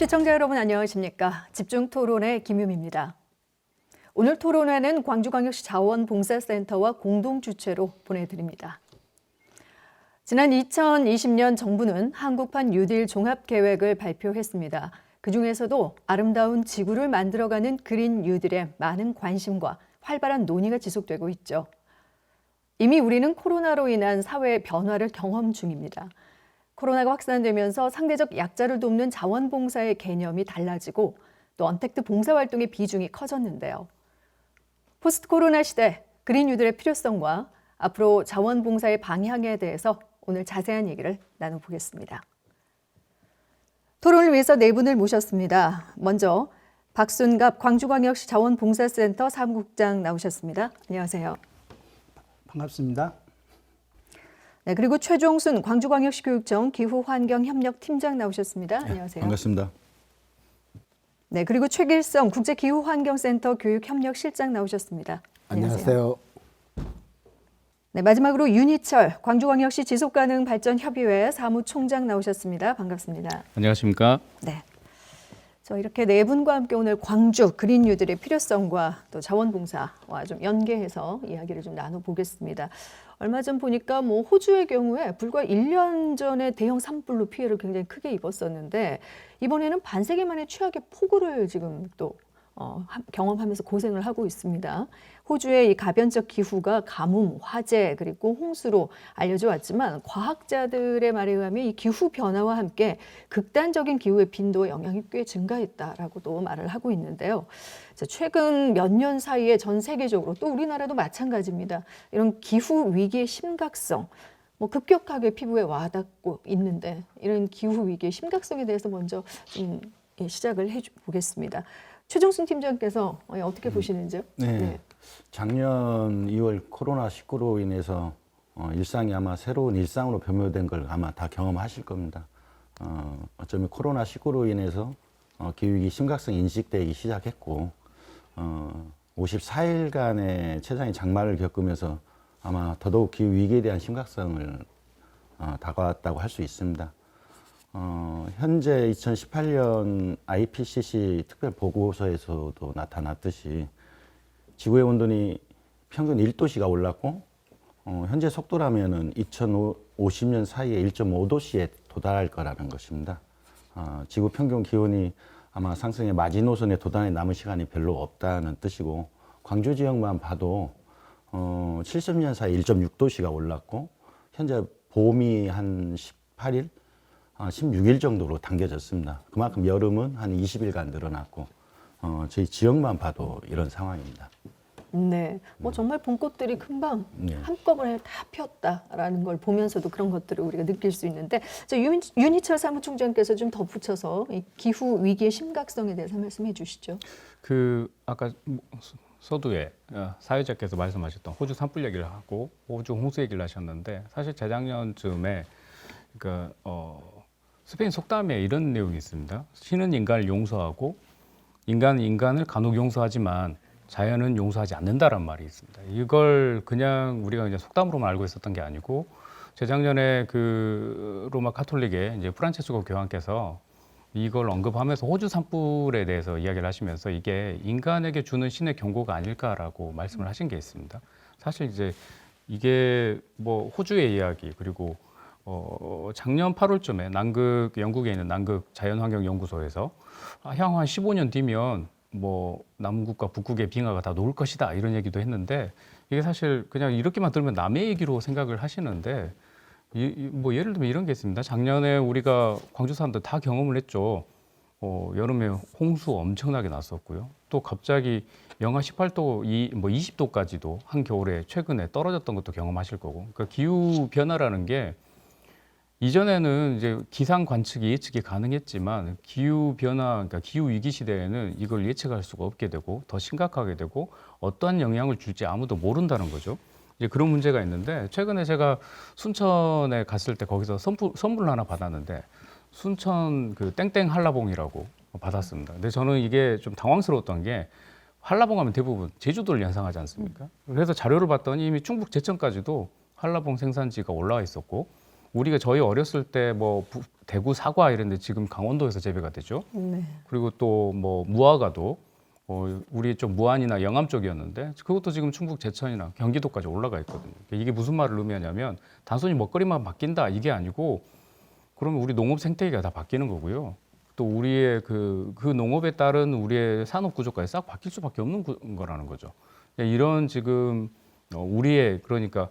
시청자 여러분 안녕하십니까? 집중토론의 김유미입니다. 오늘 토론회는 광주광역시 자원봉사센터와 공동 주최로 보내드립니다. 지난 2020년 정부는 한국판 뉴딜 종합계획을 발표했습니다. 그중에서도 아름다운 지구를 만들어가는 그린 뉴딜에 많은 관심과 활발한 논의가 지속되고 있죠. 이미 우리는 코로나로 인한 사회 변화를 경험 중입니다. 코로나가 확산되면서 상대적 약자를 돕는 자원봉사의 개념이 달라지고 또 언택트 봉사활동의 비중이 커졌는데요. 포스트 코로나 시대 그린 뉴딜의 필요성과 앞으로 자원봉사의 방향에 대해서 오늘 자세한 얘기를 나눠보겠습니다. 토론을 위해서 네 분을 모셨습니다. 먼저 박순갑 광주광역시 자원봉사센터 사무국장 나오셨습니다. 안녕하세요. 반갑습니다. 네, 그리고 최종순 광주광역시 교육청 기후환경협력팀장 나오셨습니다. 안녕하세요. 반갑습니다. 네, 그리고 최길성 국제기후환경센터 교육협력실장 나오셨습니다. 안녕하세요. 네, 마지막으로 윤희철 광주광역시 지속가능발전협의회 사무총장 나오셨습니다. 반갑습니다. 안녕하십니까? 네. 저 이렇게 네 분과 함께 오늘 광주 그린 뉴딜의 필요성과 또 자원봉사와 좀 연계해서 이야기를 좀 나눠보겠습니다. 얼마 전 보니까 호주의 경우에 불과 1년 전에 대형 산불로 피해를 굉장히 크게 입었었는데 이번에는 반세기 만에 최악의 폭우를 지금 또 경험하면서 고생을 하고 있습니다. 호주의 이 가변적 기후가 가뭄, 화재 그리고 홍수로 알려져 왔지만 과학자들의 말에 의하면 이 기후 변화와 함께 극단적인 기후의 빈도의 영향이 꽤 증가했다라고도 말을 하고 있는데요. 최근 몇 년 사이에 전 세계적으로 또 우리나라도 마찬가지입니다. 이런 기후 위기의 심각성, 급격하게 피부에 와닿고 있는데 이런 기후 위기의 심각성에 대해서 먼저 좀 시작을 해보겠습니다. 최종순 팀장께서 어떻게 보시는지요? 네. 작년 2월 코로나19로 인해서 일상이 아마 새로운 일상으로 변모된 걸 아마 다 경험하실 겁니다. 어쩌면 코로나19로 인해서 기후위기 심각성이 인식되기 시작했고 54일간의 최장의 장마를 겪으면서 아마 더더욱 기후위기에 대한 심각성을 다가왔다고 할 수 있습니다. 현재 2018년 IPCC 특별 보고서에서도 나타났듯이 지구의 온도는 평균 1도씨가 올랐고 현재 속도라면은 2050년 사이에 1.5도씨에 도달할 거라는 것입니다. 지구 평균 기온이 아마 상승의 마지노선에 도달해 남은 시간이 별로 없다는 뜻이고 광주 지역만 봐도 70년 사이 1.6도씨가 올랐고 현재 봄이 한 18일 16일 정도로 당겨졌습니다. 그만큼 여름은 한 20일간 늘어났고 저희 지역만 봐도 이런 상황입니다. 네, 정말 봄꽃들이 금방 한꺼번에 다 폈다라는 걸 보면서도 그런 것들을 우리가 느낄 수 있는데 윤희철 사무총장께서 좀 덧붙여서 이 기후 위기의 심각성에 대해서 말씀해 주시죠. 아까 서두에 사회자께서 말씀하셨던 호주 산불 얘기를 하고 호주 홍수 얘기를 하셨는데 사실 재작년쯤에 스페인 속담에 이런 내용이 있습니다. 신은 인간을 용서하고 인간은 인간을 간혹 용서하지만 자연은 용서하지 않는다란 말이 있습니다. 이걸 그냥 우리가 그냥 속담으로만 알고 있었던 게 아니고 재작년에 그 로마 카톨릭의 이제 프란체스코 교황께서 이걸 언급하면서 호주 산불에 대해서 이야기를 하시면서 이게 인간에게 주는 신의 경고가 아닐까라고 말씀을 하신 게 있습니다. 사실 이제 이게 호주의 이야기 그리고 작년 8월쯤에 영국에 있는 남극 자연환경연구소에서 향후 한 15년 뒤면 남극과 북극의 빙하가 다 녹을 것이다 이런 얘기도 했는데 이게 사실 그냥 이렇게만 들으면 남의 얘기로 생각을 하시는데 예를 들면 이런 게 있습니다. 작년에 우리가 광주 사람들 다 경험을 했죠. 여름에 홍수 엄청나게 났었고요. 또 갑자기 영하 18도, 20도까지도 한겨울에 최근에 떨어졌던 것도 경험하실 거고. 그러니까 기후 변화라는 게 이전에는 이제 기상 관측이 예측이 가능했지만 기후 변화, 그러니까 기후 위기 시대에는 이걸 예측할 수가 없게 되고 더 심각하게 되고 어떠한 영향을 줄지 아무도 모른다는 거죠. 이제 그런 문제가 있는데 최근에 제가 순천에 갔을 때 거기서 선물을 하나 받았는데 순천 그 땡땡 한라봉이라고 받았습니다. 근데 저는 이게 좀 당황스러웠던 게 한라봉 하면 대부분 제주도를 연상하지 않습니까? 그래서 자료를 봤더니 이미 충북 제천까지도 한라봉 생산지가 올라와 있었고 우리가 저희 어렸을 때 뭐 대구 사과 이런 데 지금 강원도에서 재배가 되죠. 네. 그리고 또 뭐 무화과도 우리 쪽 무안이나 영암 쪽이었는데 그것도 지금 충북 제천이나 경기도까지 올라가 있거든요. 이게 무슨 말을 의미하냐면 단순히 먹거리만 바뀐다 이게 아니고 그러면 우리 농업 생태계가 다 바뀌는 거고요. 또 우리의 그 농업에 따른 우리의 산업 구조까지 싹 바뀔 수밖에 없는 거라는 거죠. 이런 지금 우리의 그러니까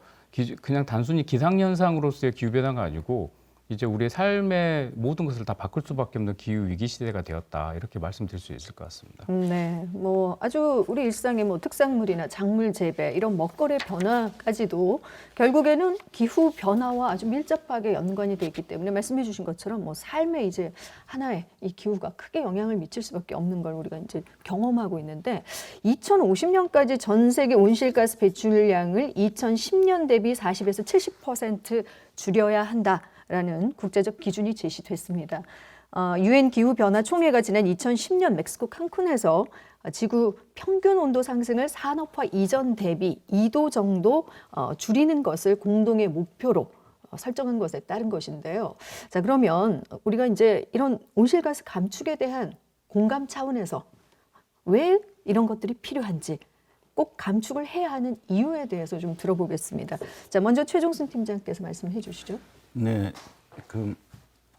그냥 단순히 기상현상으로서의 기후변화가 아니고 이제 우리의 삶의 모든 것을 다 바꿀 수밖에 없는 기후 위기 시대가 되었다 이렇게 말씀드릴 수 있을 것 같습니다. 네, 뭐 아주 우리 일상의 뭐 특산물이나 작물 재배 이런 먹거리 변화까지도 결국에는 기후 변화와 아주 밀접하게 연관이 돼 있기 때문에 말씀해주신 것처럼 뭐 삶에 이제 하나의 이 기후가 크게 영향을 미칠 수밖에 없는 걸 우리가 이제 경험하고 있는데 2050년까지 전 세계 온실가스 배출량을 2010년 대비 40에서 70% 줄여야 한다라는 국제적 기준이 제시됐습니다. 유엔 기후변화 총회가 지난 2010년 멕시코 칸쿤에서 지구 평균 온도 상승을 산업화 이전 대비 2도 정도 줄이는 것을 공동의 목표로 설정한 것에 따른 것인데요. 자, 그러면 우리가 이제 이런 온실가스 감축에 대한 공감 차원에서 왜 이런 것들이 필요한지 꼭 감축을 해야 하는 이유에 대해서 좀 들어보겠습니다. 자, 먼저 최종순 팀장께서 말씀해 주시죠. 네, 그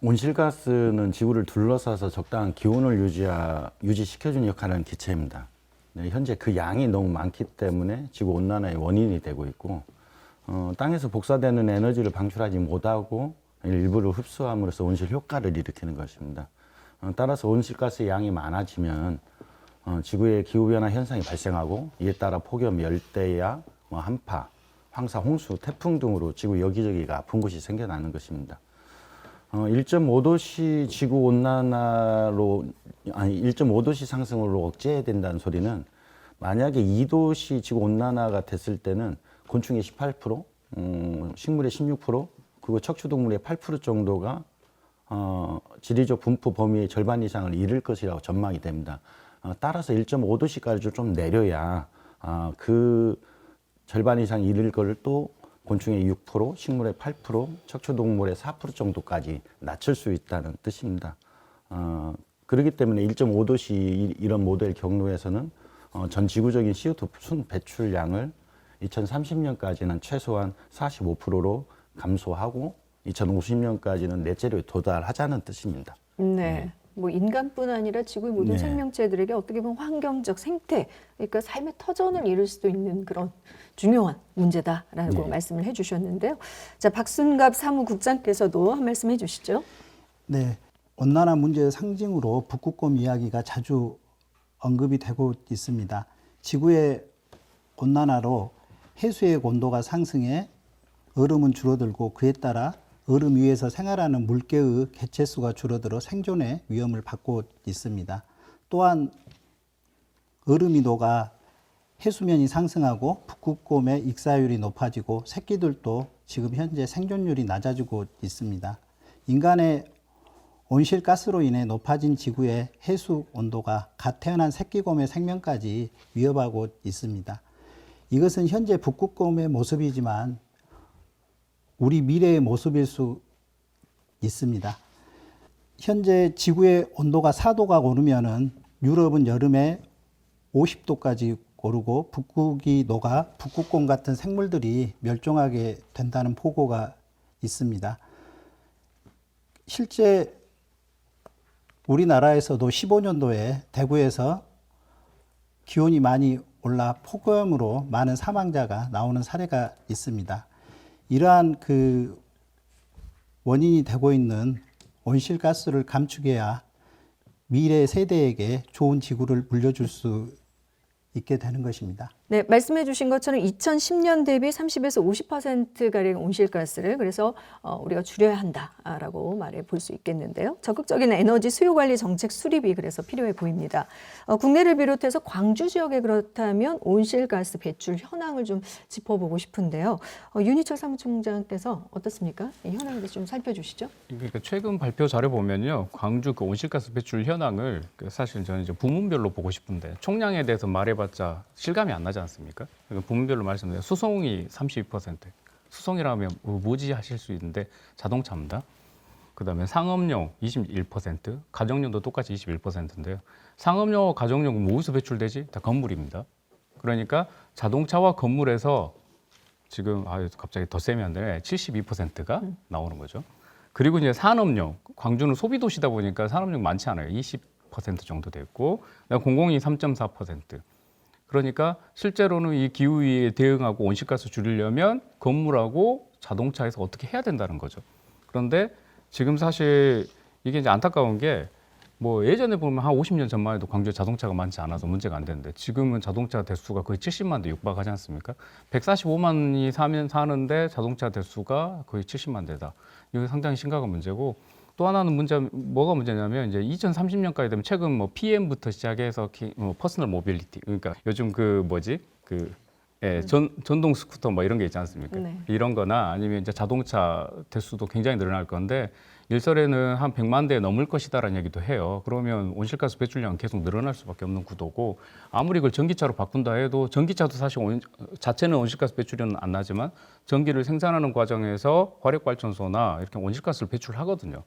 온실가스는 지구를 둘러싸서 적당한 기온을 유지시켜주는 역할을 하는 기체입니다. 네, 현재 그 양이 너무 많기 때문에 지구 온난화의 원인이 되고 있고 땅에서 복사되는 에너지를 방출하지 못하고 일부를 흡수함으로써 온실 효과를 일으키는 것입니다. 따라서 온실가스의 양이 많아지면 지구의 기후변화 현상이 발생하고 이에 따라 폭염, 열대야, 한파, 황사, 홍수, 태풍 등으로 지구 여기저기가 아픈 곳이 생겨나는 것입니다. 1.5도씨 지구 온난화로 1.5도씨 상승으로 억제해야 된다는 소리는 만약에 2도씨 지구 온난화가 됐을 때는 곤충의 18%, 식물의 16%, 그리고 척추동물의 8% 정도가 지리적 분포 범위의 절반 이상을 잃을 것이라고 전망이 됩니다. 따라서 1.5도씨까지 좀 내려야 그 절반 이상 잃을 걸 또 곤충의 6%, 식물의 8%, 척추동물의 4% 정도까지 낮출 수 있다는 뜻입니다. 그렇기 때문에 1.5도씨 이런 모델 경로에서는 전 지구적인 CO2 순 배출량을 2030년까지는 최소한 45%로 감소하고 2050년까지는 넷제로에 도달하자는 뜻입니다. 네. 뭐 인간뿐 아니라 지구의 모든 네. 생명체들에게 어떻게 보면 환경적 생태, 그러니까 삶의 터전을 이룰 수도 있는 그런 중요한 문제다라고 네. 말씀을 해주셨는데요. 자, 박순갑 사무국장께서도 한 말씀 해주시죠. 네, 온난화 문제의 상징으로 북극곰 이야기가 자주 언급이 되고 있습니다. 지구의 온난화로 해수의 온도가 상승해 얼음은 줄어들고 그에 따라 얼음 위에서 생활하는 물개의 개체수가 줄어들어 생존의 위험을 받고 있습니다. 또한 얼음이 녹아 해수면이 상승하고 북극곰의 익사율이 높아지고 새끼들도 지금 현재 생존율이 낮아지고 있습니다. 인간의 온실가스로 인해 높아진 지구의 해수 온도가 갓 태어난 새끼곰의 생명까지 위협하고 있습니다. 이것은 현재 북극곰의 모습이지만 우리 미래의 모습일 수 있습니다. 현재 지구의 온도가 4도가 오르면은 유럽은 여름에 50도까지 오르고 북극이 녹아 북극곰 같은 생물들이 멸종하게 된다는 보고가 있습니다. 실제 우리나라에서도 15년도에 대구에서 기온이 많이 올라 폭염으로 많은 사망자가 나오는 사례가 있습니다. 이러한 그 원인이 되고 있는 온실가스를 감축해야 미래 세대에게 좋은 지구를 물려줄 수 있게 되는 것입니다. 네, 말씀해 주신 것처럼 2010년 대비 30에서 50%가량 온실가스를 그래서 우리가 줄여야 한다라고 말해 볼 수 있겠는데요. 적극적인 에너지 수요 관리 정책 수립이 그래서 필요해 보입니다. 국내를 비롯해서 광주 지역에 그렇다면 온실가스 배출 현황을 좀 짚어보고 싶은데요. 윤희철 사무총장께서 어떻습니까? 이 현황에 대해서 좀 살펴주시죠. 그러니까 최근 발표 자료 보면요, 광주 그 온실가스 배출 현황을 사실 저는 이제 부문별로 보고 싶은데 총량에 대해서 말해봤자 실감이 안 나지 않습니까? 그러니까 부문별로 말씀드려요. 수송이 32%, 수송이라면 뭐지 하실 수 있는데 자동차입니다. 그다음에 상업용 21%, 가정용도 똑같이 21%인데요. 상업용, 가정용 뭐에서 배출되지? 다 건물입니다. 그러니까 자동차와 건물에서 지금 갑자기 더 세면 안 되네. 72%가 나오는 거죠. 그리고 이제 산업용, 광주는 소비 도시다 보니까 산업용 많지 않아요. 20% 정도 됐고, 공공이 3.4%. 그러니까 실제로는 이 기후 위기에 대응하고 온실가스 줄이려면 건물하고 자동차에서 어떻게 해야 된다는 거죠. 그런데 지금 사실 이게 이제 안타까운 게 뭐 예전에 보면 한 50년 전만 해도 광주에 자동차가 많지 않아서 문제가 안 되는데 지금은 자동차 대수가 거의 70만 대 육박하지 않습니까? 145만이 사는데 자동차 대수가 거의 70만 대다. 이거 상당히 심각한 문제고 또 하나는 뭐가 문제냐면 이제 2030년까지 되면 최근 뭐 PM부터 시작해서 퍼스널 모빌리티 그러니까 요즘 전동 스쿠터 뭐 이런 게 있지 않습니까? 네. 이런 거나 아니면 이제 자동차 대수도 굉장히 늘어날 건데 일설에는 한 100만 대 넘을 것이다라는 얘기도 해요. 그러면 온실가스 배출량은 계속 늘어날 수밖에 없는 구도고 아무리 이걸 전기차로 바꾼다 해도 전기차도 사실 자체는 온실가스 배출은 안 나지만 전기를 생산하는 과정에서 화력발전소나 이렇게 온실가스를 배출하거든요.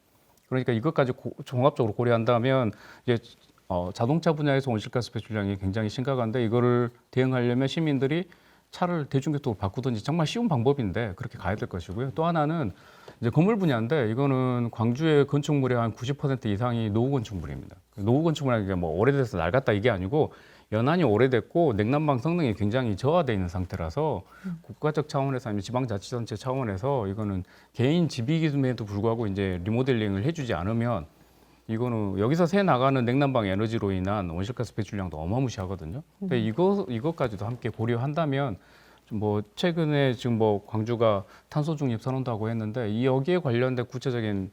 그러니까 이것까지 종합적으로 고려한다면 이제 자동차 분야에서 온실가스 배출량이 굉장히 심각한데 이거를 대응하려면 시민들이 차를 대중교통으로 바꾸든지 정말 쉬운 방법인데 그렇게 가야 될 것이고요. 또 하나는 이제 건물 분야인데 이거는 광주의 건축물의 한 90% 이상이 노후 건축물입니다. 노후 건축물이라는 게 뭐 오래돼서 낡았다 이게 아니고 연한이 오래됐고 냉난방 성능이 굉장히 저하되어 있는 상태라서 국가적 차원에서 아니면 지방자치단체 차원에서 이거는 개인 집이임에도 불구하고 이제 리모델링을 해주지 않으면 이거는 여기서 새 나가는 냉난방 에너지로 인한 온실가스 배출량도 어마무시하거든요. 근데 이것까지도 함께 고려한다면 뭐 최근에 지금 뭐 광주가 탄소 중립 선언도 하고 했는데 이 여기에 관련된 구체적인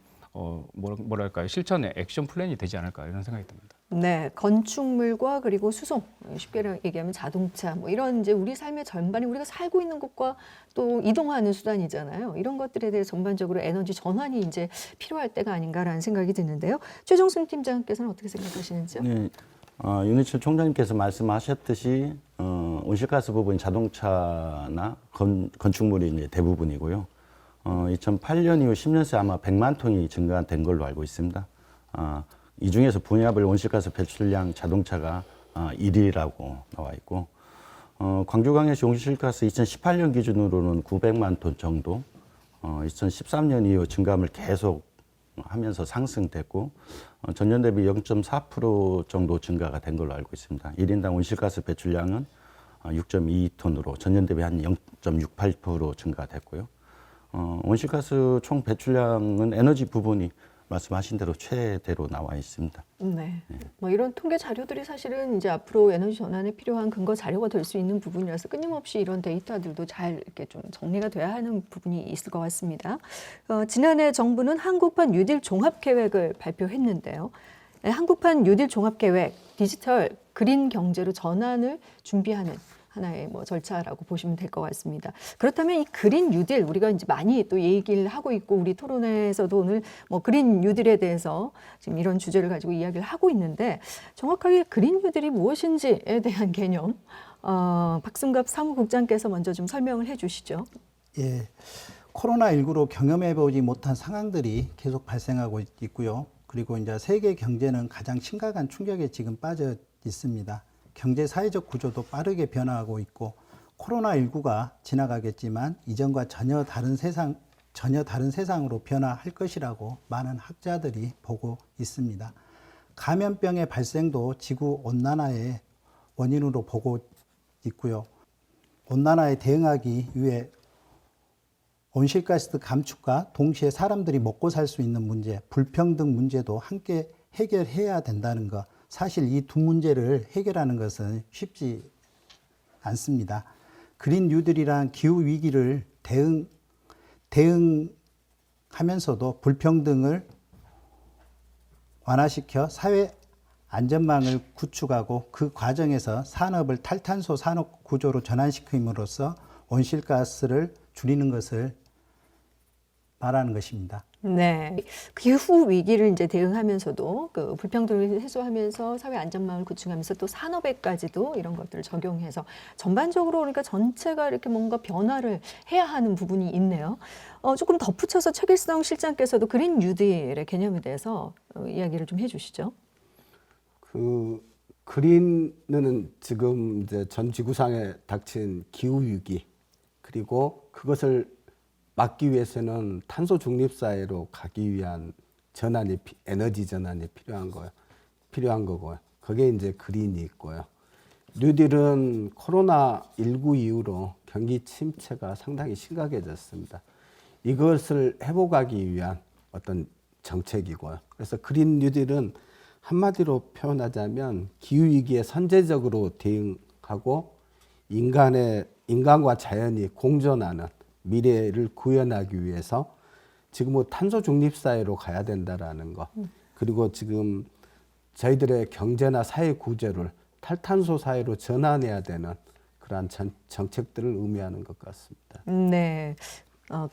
뭐랄까요 실천의 액션 플랜이 되지 않을까 이런 생각이 듭니다. 네, 건축물과 그리고 수송, 쉽게 얘기하면 자동차, 뭐 이런 이제 우리 삶의 전반이 우리가 살고 있는 곳과 또 이동하는 수단이잖아요. 이런 것들에 대해 전반적으로 에너지 전환이 이제 필요할 때가 아닌가라는 생각이 드는데요. 최종순 팀장께서는 어떻게 생각하시는지요? 네, 윤희철 총장님께서 말씀하셨듯이 온실가스 부분이 자동차나 건축물이 이제 대부분이고요. 2008년 이후 10년 새 아마 100만 톤이 증가된 걸로 알고 있습니다. 이 중에서 분야별 온실가스 배출량 자동차가 1위라고 나와 있고 광주광역시 온실가스 2018년 기준으로는 900만 톤 정도 2013년 이후 증감을 계속 하면서 상승됐고 전년 대비 0.4% 정도 증가가 된 걸로 알고 있습니다. 1인당 온실가스 배출량은 6.2톤으로 전년 대비 한 0.68% 증가됐고요. 온실가스 총 배출량은 에너지 부분이 말씀하신 대로 최대로 나와 있습니다. 네. 뭐 이런 통계 자료들이 사실은 이제 앞으로 에너지 전환에 필요한 근거 자료가 될 수 있는 부분이라서 끊임없이 이런 데이터들도 잘 이렇게 좀 정리가 돼야 하는 부분이 있을 것 같습니다. 지난해 정부는 한국판 뉴딜 종합계획을 발표했는데요. 한국판 뉴딜 종합계획, 디지털 그린 경제로 전환을 준비하는 하나의 뭐 절차라고 보시면 될 것 같습니다. 그렇다면 이 그린 뉴딜 우리가 이제 많이 또 얘기를 하고 있고 우리 토론회에서도 오늘 뭐 그린 뉴딜에 대해서 지금 이런 주제를 가지고 이야기를 하고 있는데 정확하게 그린 뉴딜이 무엇인지에 대한 개념 박승갑 사무국장께서 먼저 좀 설명을 해주시죠. 예, 코로나19로 경험해보지 못한 상황들이 계속 발생하고 있고요. 그리고 이제 세계 경제는 가장 심각한 충격에 지금 빠져 있습니다. 경제 사회적 구조도 빠르게 변화하고 있고 코로나19가 지나가겠지만 이전과 전혀 다른 세상으로 변화할 것이라고 많은 학자들이 보고 있습니다. 감염병의 발생도 지구 온난화의 원인으로 보고 있고요. 온난화에 대응하기 위해 온실가스 감축과 동시에 사람들이 먹고 살 수 있는 문제, 불평등 문제도 함께 해결해야 된다는 것. 사실 이 두 문제를 해결하는 것은 쉽지 않습니다. 그린 뉴딜이란 기후 위기를 대응하면서도 불평등을 완화시켜 사회 안전망을 구축하고 그 과정에서 산업을 탈탄소 산업 구조로 전환시킴으로써 온실가스를 줄이는 것을 바라는 것입니다. 네. 기후 위기를 이제 대응하면서도 그 불평등을 해소하면서 사회 안전망을 구축하면서 또 산업에까지도 이런 것들을 적용해서 전반적으로 그러니까 전체가 이렇게 뭔가 변화를 해야 하는 부분이 있네요. 조금 덧붙여서 최길성 실장께서도 그린 뉴딜의 개념에 대해서 이야기를 좀 해주시죠. 그 그린은 지금 이제 전 지구상에 닥친 기후 위기 그리고 그것을 막기 위해서는 탄소 중립 사회로 가기 위한 전환이 에너지 전환이 필요한 거고요. 그게 이제 그린이 있고요. 뉴딜은 코로나19 이후로 경기 침체가 상당히 심각해졌습니다. 이것을 회복하기 위한 어떤 정책이고요. 그래서 그린 뉴딜은 한마디로 표현하자면 기후 위기에 선제적으로 대응하고 인간과 자연이 공존하는 미래를 구현하기 위해서 지금 뭐 탄소 중립 사회로 가야 된다라는 것. 그리고 지금 저희들의 경제나 사회 구조를 탈탄소 사회로 전환해야 되는 그러한 정책들을 의미하는 것 같습니다. 네.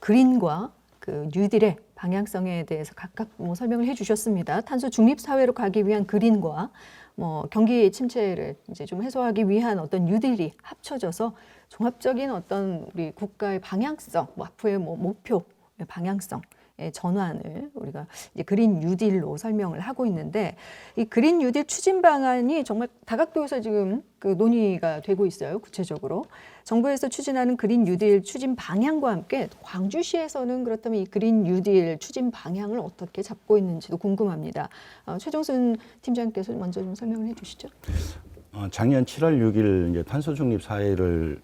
그린과 그 뉴딜의 방향성에 대해서 각각 뭐 설명을 해주셨습니다. 탄소 중립 사회로 가기 위한 그린과 뭐 경기 침체를 이제 좀 해소하기 위한 어떤 뉴딜이 합쳐져서 종합적인 어떤 우리 국가의 방향성, 뭐 앞으로의 뭐 목표, 방향성의 전환을 우리가 이제 그린 뉴딜로 설명을 하고 있는데 이 그린 뉴딜 추진 방안이 정말 다각도에서 지금 그 논의가 되고 있어요. 구체적으로 정부에서 추진하는 그린 뉴딜 추진 방향과 함께 광주시에서는 그렇다면 이 그린 뉴딜 추진 방향을 어떻게 잡고 있는지도 궁금합니다. 최종순 팀장께서 먼저 좀 설명을 해주시죠. 작년 7월 6일 이제 탄소 중립 사회를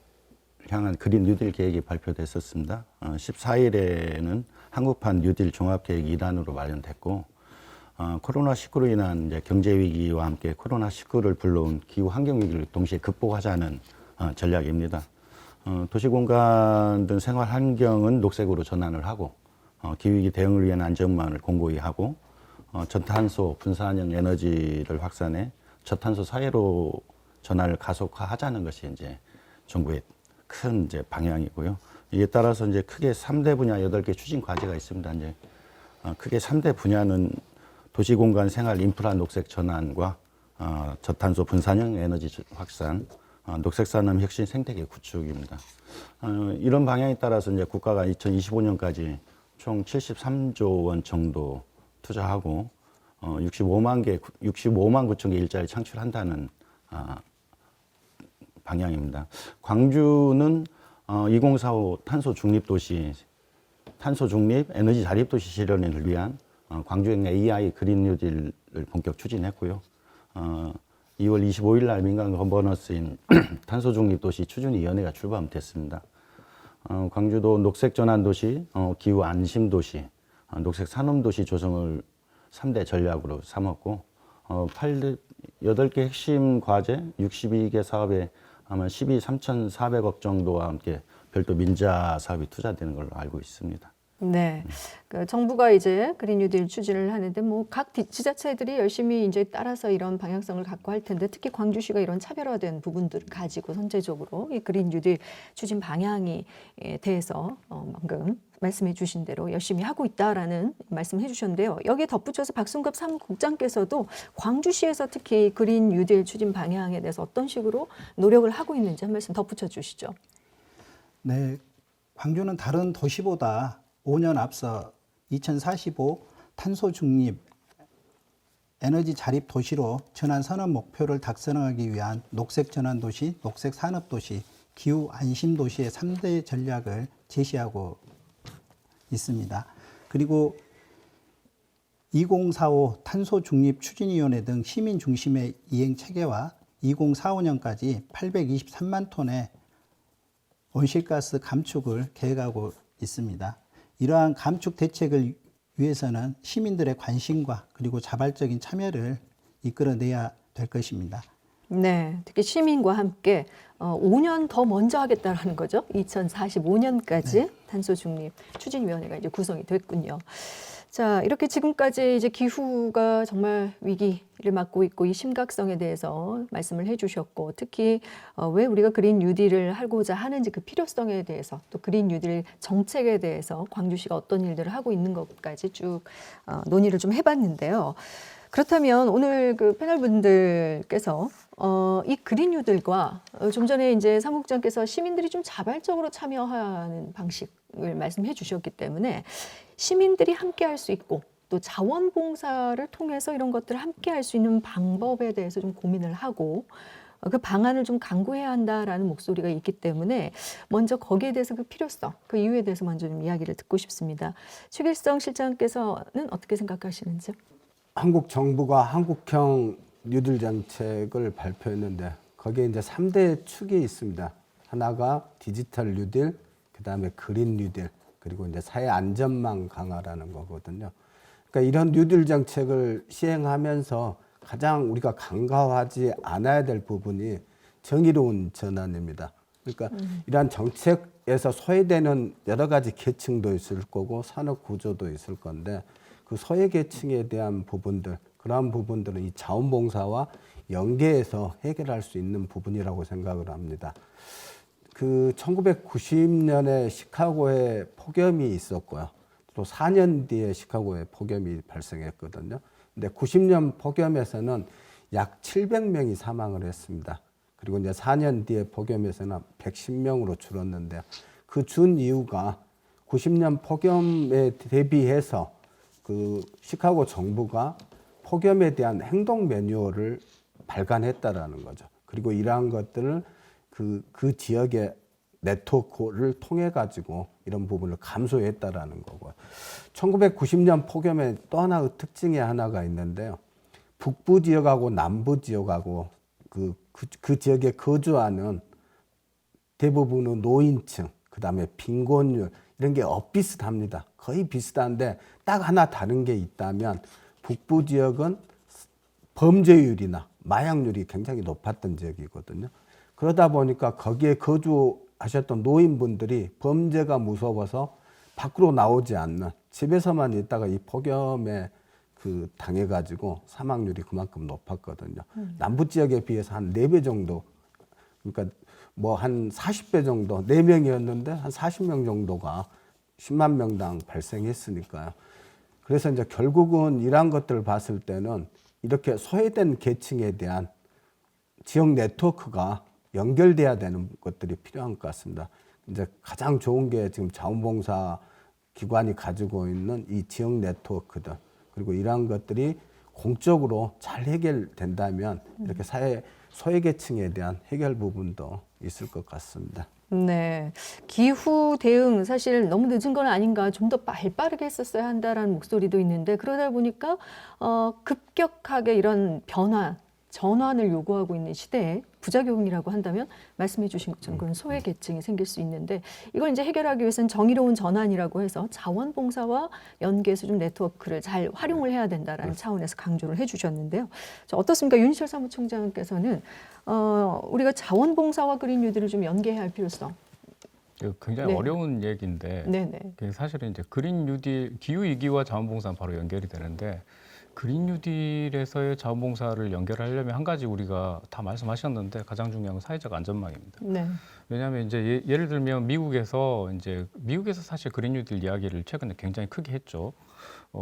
향한 그린 뉴딜 계획이 발표됐었습니다. 14일에는 한국판 뉴딜 종합계획 2단으로 마련됐고, 코로나19로 인한 이제 경제 위기와 함께 코로나19를 불러온 기후 환경 위기를 동시에 극복하자는 전략입니다. 도시 공간 등 생활 환경은 녹색으로 전환을 하고, 기후 위기 대응을 위한 안전망을 공고히 하고, 저탄소 분산형 에너지를 확산해 저탄소 사회로 전환을 가속화하자는 것이 이제 정부의 큰 이제 방향이고요. 이에 따라서 이제 크게 3대 분야 8개 추진 과제가 있습니다. 이제 크게 3대 분야는 도시 공간 생활 인프라 녹색 전환과 저탄소 분산형 에너지 확산, 녹색 산업 혁신 생태계 구축입니다. 이런 방향에 따라서 이제 국가가 2025년까지 총 73조 원 정도 투자하고 65만 9천 개 일자리 창출한다는 방향입니다. 광주는 2045 탄소 중립 도시, 탄소 중립 에너지 자립 도시 실현을 위한 광주행 AI 그린 뉴딜을 본격 추진했고요. 2월 25일 날 민간 건버넌스인 탄소 중립 도시 추진위원회가 출범됐습니다. 광주도 녹색 전환 도시, 기후 안심 도시, 녹색 산업 도시 조성을 3대 전략으로 삼았고 8개 핵심 과제 62개 사업에 아마 12, 3,400억 정도와 함께 별도 민자 사업이 투자되는 걸로 알고 있습니다. 네, 그 정부가 이제 그린 뉴딜 추진을 하는데 뭐 각 지자체들이 열심히 이제 따라서 이런 방향성을 갖고 할 텐데 특히 광주시가 이런 차별화된 부분들을 가지고 선제적으로 이 그린 뉴딜 추진 방향에 대해서 방금 말씀해 주신 대로 열심히 하고 있다라는 말씀해 주셨는데요. 여기에 덧붙여서 박순갑 사무국장께서도 광주시에서 특히 그린 뉴딜 추진 방향에 대해서 어떤 식으로 노력을 하고 있는지 한 말씀 덧붙여 주시죠. 네, 광주는 다른 도시보다 5년 앞서 2045 탄소 중립 에너지 자립 도시로 전환 선언 목표를 달성하기 위한 녹색 전환 도시, 녹색 산업 도시, 기후 안심 도시의 3대 전략을 제시하고 있습니다. 그리고 2045 탄소 중립 추진위원회 등 시민 중심의 이행 체계와 2045년까지 823만 톤의 온실가스 감축을 계획하고 있습니다. 이러한 감축 대책을 위해서는 시민들의 관심과 그리고 자발적인 참여를 이끌어내야 될 것입니다. 네, 특히 시민과 함께 5년 더 먼저 하겠다라는 거죠. 2045년까지 탄소 중립 추진위원회가 이제 구성이 됐군요. 자, 이렇게 지금까지 이제 기후가 정말 위기를 맞고 있고 이 심각성에 대해서 말씀을 해주셨고, 특히 왜 우리가 그린 뉴딜을 하고자 하는지 그 필요성에 대해서, 또 그린 뉴딜 정책에 대해서 광주시가 어떤 일들을 하고 있는 것까지 쭉 논의를 좀 해봤는데요. 그렇다면 오늘 그 패널 분들께서 이 그린 뉴딜과 좀 전에 이제 사무국장께서 시민들이 좀 자발적으로 참여하는 방식을 말씀해 주셨기 때문에 시민들이 함께 할 수 있고 또 자원봉사를 통해서 이런 것들을 함께 할 수 있는 방법에 대해서 좀 고민을 하고 그 방안을 좀 강구해야 한다라는 목소리가 있기 때문에 먼저 거기에 대해서 그 필요성, 그 이유에 대해서 먼저 좀 이야기를 듣고 싶습니다. 최길성 실장께서는 어떻게 생각하시는지요? 한국 정부가 한국형 뉴딜 정책을 발표했는데 거기에 이제 3대 축이 있습니다. 하나가 디지털 뉴딜, 그다음에 그린 뉴딜, 그리고 이제 사회 안전망 강화라는 거거든요. 그러니까 이런 뉴딜 정책을 시행하면서 가장 우리가 간과하지 않아야 될 부분이 정의로운 전환입니다. 그러니까 이러한 정책에서 소외되는 여러 가지 계층도 있을 거고 산업 구조도 있을 건데 그 소외 계층에 대한 부분들, 그러한 부분들은 이 자원봉사와 연계해서 해결할 수 있는 부분이라고 생각을 합니다. 그 1990년에 시카고에 폭염이 있었고요. 또 4년 뒤에 시카고에 폭염이 발생했거든요. 근데 90년 폭염에서는 약 700명이 사망을 했습니다. 그리고 이제 4년 뒤에 폭염에서는 110명으로 줄었는데 그 준 이유가 90년 폭염에 대비해서 그 시카고 정부가 폭염에 대한 행동 매뉴얼을 발간했다라는 거죠. 그리고 이러한 것들을 그 지역의 네트워크를 통해 가지고 이런 부분을 감소했다라는 거고요. 1990년 폭염의 또 하나의 특징이 하나가 있는데요. 북부 지역하고 남부 지역하고 그 지역에 거주하는 대부분의 노인층, 그다음에 빈곤율 이런 게 비슷합니다. 거의 비슷한데 딱 하나 다른 게 있다면 북부 지역은 범죄율이나 마약률이 굉장히 높았던 지역이거든요. 그러다 보니까 거기에 거주하셨던 노인분들이 범죄가 무서워서 밖으로 나오지 않는 집에서만 있다가 이 폭염에 당해가지고 사망률이 그만큼 높았거든요. 남부 지역에 비해서 한 4배 정도, 그러니까 뭐 한 40배 정도, 4명이었는데 한 40명 정도가 10만 명당 발생했으니까요. 그래서 이제 결국은 이러한 것들을 봤을 때는 이렇게 소외된 계층에 대한 지역 네트워크가 연결돼야 되는 것들이 필요한 것 같습니다. 이제 가장 좋은 게 지금 자원봉사 기관이 가지고 있는 이 지역 네트워크들, 그리고 이러한 것들이 공적으로 잘 해결된다면 이렇게 사회 소외계층에 대한 해결 부분도 있을 것 같습니다. 네. 기후 대응 사실 너무 늦은 건 아닌가, 좀 더 발빠르게 했었어야 한다라는 목소리도 있는데 그러다 보니까 급격하게 이런 전환을 요구하고 있는 시대에 부작용이라고 한다면 말씀해 주신 것처럼 그런 소외계층이 생길 수 있는데 이걸 이제 해결하기 위해서는 정의로운 전환이라고 해서 자원봉사와 연계해서 좀 네트워크를 잘 활용을 해야 된다라는 차원에서 강조를 해 주셨는데요. 어떻습니까? 윤희철 사무총장께서는 우리가 자원봉사와 그린 뉴딜을 좀 연계해야 할 필요성. 굉장히 네. 어려운 얘기인데 네네. 사실은 이제 그린 뉴딜, 기후 위기와 자원봉사는 바로 연결이 되는데 그린 뉴딜에서의 자원봉사를 연결하려면 한 가지 우리가 다 말씀하셨는데 가장 중요한 건 사회적 안전망입니다. 네. 왜냐하면 이제 예를 들면 미국에서 사실 그린 뉴딜 이야기를 최근에 굉장히 크게 했죠.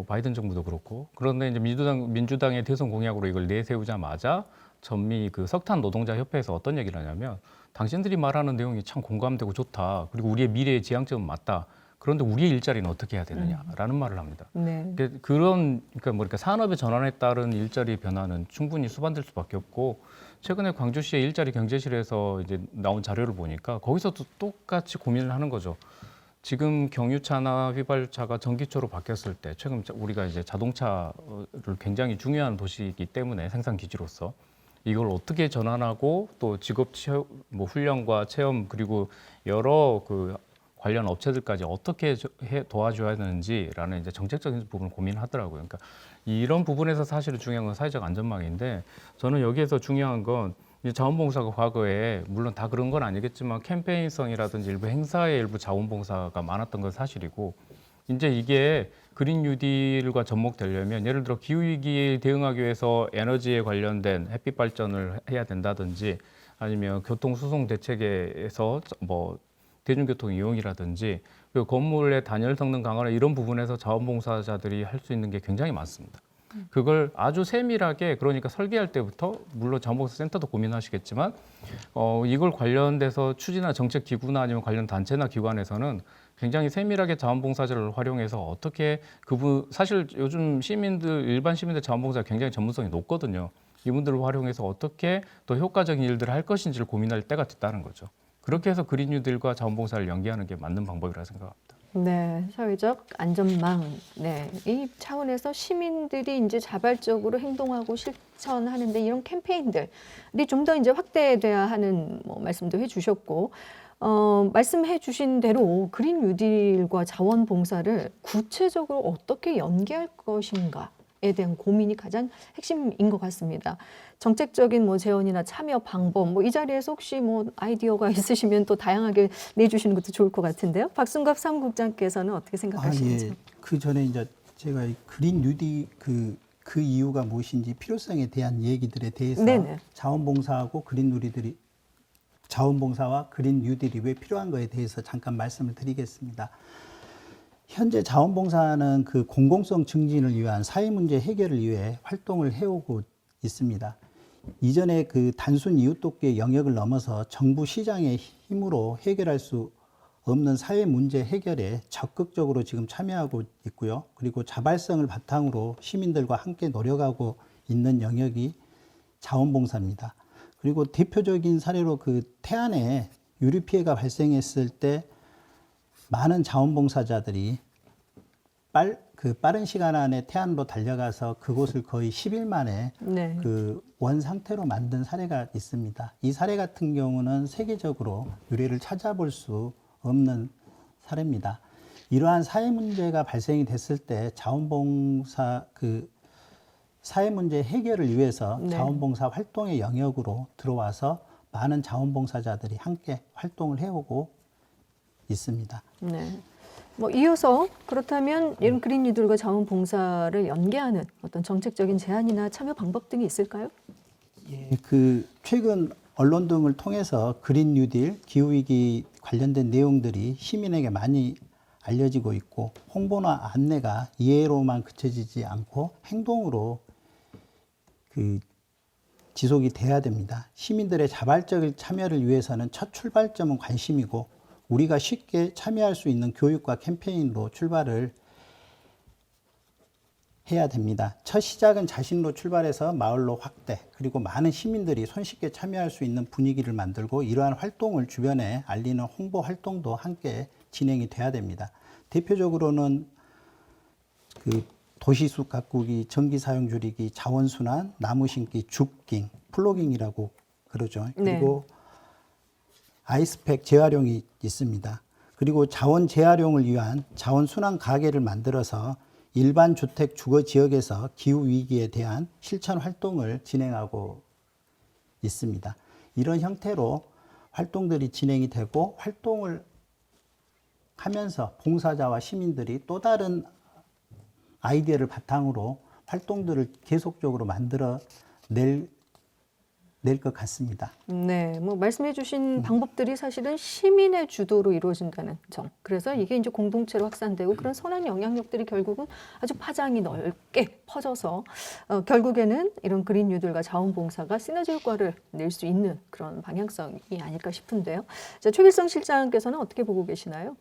바이든 정부도 그렇고. 그런데 이제 민주당의 대선 공약으로 이걸 내세우자마자 전미 그 석탄 노동자 협회에서 어떤 얘기를 하냐면 당신들이 말하는 내용이 참 공감되고 좋다. 그리고 우리의 미래의 지향점은 맞다. 그런데 우리의 일자리는 어떻게 해야 되느냐라는 말을 합니다. 네. 그러니까 산업의 전환에 따른 일자리 변화는 충분히 수반될 수밖에 없고 최근에 광주시의 일자리 경제실에서 이제 나온 자료를 보니까 거기서도 똑같이 고민을 하는 거죠. 지금 경유차나 휘발유차가 전기차로 바뀌었을 때 최근 우리가 이제 자동차를 굉장히 중요한 도시이기 때문에 생산 기지로서 이걸 어떻게 전환하고 또 직업 훈련과 체험 그리고 여러 관련 업체들까지 어떻게 도와줘야 되는지라는 이제 정책적인 부분을 고민하더라고요. 그러니까 이런 부분에서 사실은 중요한 건 사회적 안전망인데 저는 여기에서 중요한 건 자원봉사가 과거에 물론 다 그런 건 아니겠지만 캠페인성이라든지 일부 행사의 일부 자원봉사가 많았던 건 사실이고 이제 이게 그린 뉴딜과 접목되려면 예를 들어 기후 위기에 대응하기 위해서 에너지에 관련된 햇빛 발전을 해야 된다든지 아니면 교통 수송 대책에서 뭐 대중교통 이용이라든지 그리고 건물의 단열 성능 강화나 이런 부분에서 자원봉사자들이 할 수 있는 게 굉장히 많습니다. 그걸 아주 세밀하게 그러니까 설계할 때부터 물론 자원봉사센터도 고민하시겠지만 이걸 관련돼서 추진이나 정책 기구나 아니면 관련 단체나 기관에서는 굉장히 세밀하게 자원봉사자를 활용해서 어떻게 그분 사실 요즘 시민들 일반 시민들 자원봉사 굉장히 전문성이 높거든요. 이분들을 활용해서 어떻게 또 효과적인 일들을 할 것인지를 고민할 때가 됐다는 거죠. 그렇게 해서 그린 뉴딜과 자원봉사를 연계하는 게 맞는 방법이라 생각합니다. 네, 사회적 안전망. 네, 이 차원에서 시민들이 이제 자발적으로 행동하고 실천하는데 이런 캠페인들이 좀 더 이제 확대돼야 하는 뭐 말씀도 해주셨고, 말씀해주신 대로 그린 뉴딜과 자원봉사를 구체적으로 어떻게 연계할 것인가에 대한 고민이 가장 핵심인 것 같습니다. 정책적인 뭐 제언이나 참여 방법, 뭐 이 자리에서 혹시 뭐 아이디어가 있으시면 또 다양하게 내주시는 것도 좋을 것 같은데요. 박순갑 사무국장께서는 어떻게 생각하시는지? 예. 그 전에 이제 제가 이 그린 뉴딜 그 이유가 무엇인지 필요성에 대한 얘기들에 대해서 네네. 자원봉사와 그린 뉴딜이 왜 필요한 거에 대해서 잠깐 말씀을 드리겠습니다. 현재 자원봉사는 그 공공성 증진을 위한 사회 문제 해결을 위해 활동을 해오고 있습니다. 이전에 그 단순 이웃돕기의 영역을 넘어서 정부 시장의 힘으로 해결할 수 없는 사회 문제 해결에 적극적으로 지금 참여하고 있고요. 그리고 자발성을 바탕으로 시민들과 함께 노력하고 있는 영역이 자원봉사입니다. 그리고 대표적인 사례로 그 태안에 유류 피해가 발생했을 때 많은 자원봉사자들이 빠른 시간 안에 태안으로 달려가서 그곳을 거의 10일 만에 네. 그 원 상태로 만든 사례가 있습니다. 이 사례 같은 경우는 세계적으로 유례를 찾아볼 수 없는 사례입니다. 이러한 사회 문제가 발생이 됐을 때 자원봉사 그 사회 문제 해결을 위해서 네. 자원봉사 활동의 영역으로 들어와서 많은 자원봉사자들이 함께 활동을 해오고 있습니다. 네. 뭐 이어서 그렇다면 이런 그린 뉴딜과 자원봉사를 연계하는 어떤 정책적인 제안이나 참여 방법 등이 있을까요? 예, 그 최근 언론 등을 통해서 그린 뉴딜, 기후위기 관련된 내용들이 시민에게 많이 알려지고 있고 홍보나 안내가 이해로만 그쳐지지 않고 행동으로 그 지속이 돼야 됩니다. 시민들의 자발적 참여를 위해서는 첫 출발점은 관심이고 우리가 쉽게 참여할 수 있는 교육과 캠페인으로 출발을 해야 됩니다. 첫 시작은 자신으로 출발해서 마을로 확대, 그리고 많은 시민들이 손쉽게 참여할 수 있는 분위기를 만들고 이러한 활동을 주변에 알리는 홍보 활동도 함께 진행이 돼야 됩니다. 대표적으로는 그 도시숲 가꾸기, 전기 사용 줄이기, 자원 순환, 나무 심기, 줍깅, 플로깅이라고 그러죠. 그리고 아이스팩 재활용이 있습니다. 그리고 자원 재활용을 위한 자원 순환 가게를 만들어서 일반 주택 주거 지역에서 기후 위기에 대한 실천 활동을 진행하고 있습니다. 이런 형태로 활동들이 진행이 되고 활동을 하면서 봉사자와 시민들이 또 다른 아이디어를 바탕으로 활동들을 계속적으로 만들어 낼 것 같습니다. 네, 뭐 말씀해주신 방법들이 사실은 시민의 주도로 이루어진다는 점. 그래서 이게 이제 공동체로 확산되고 그런 선한 영향력들이 결국은 아주 파장이 넓게 퍼져서 결국에는 이런 그린 뉴딜과 자원봉사가 시너지 효과를 낼 수 있는 그런 방향성이 아닐까 싶은데요. 자, 최길성 실장께서는 어떻게 보고 계시나요?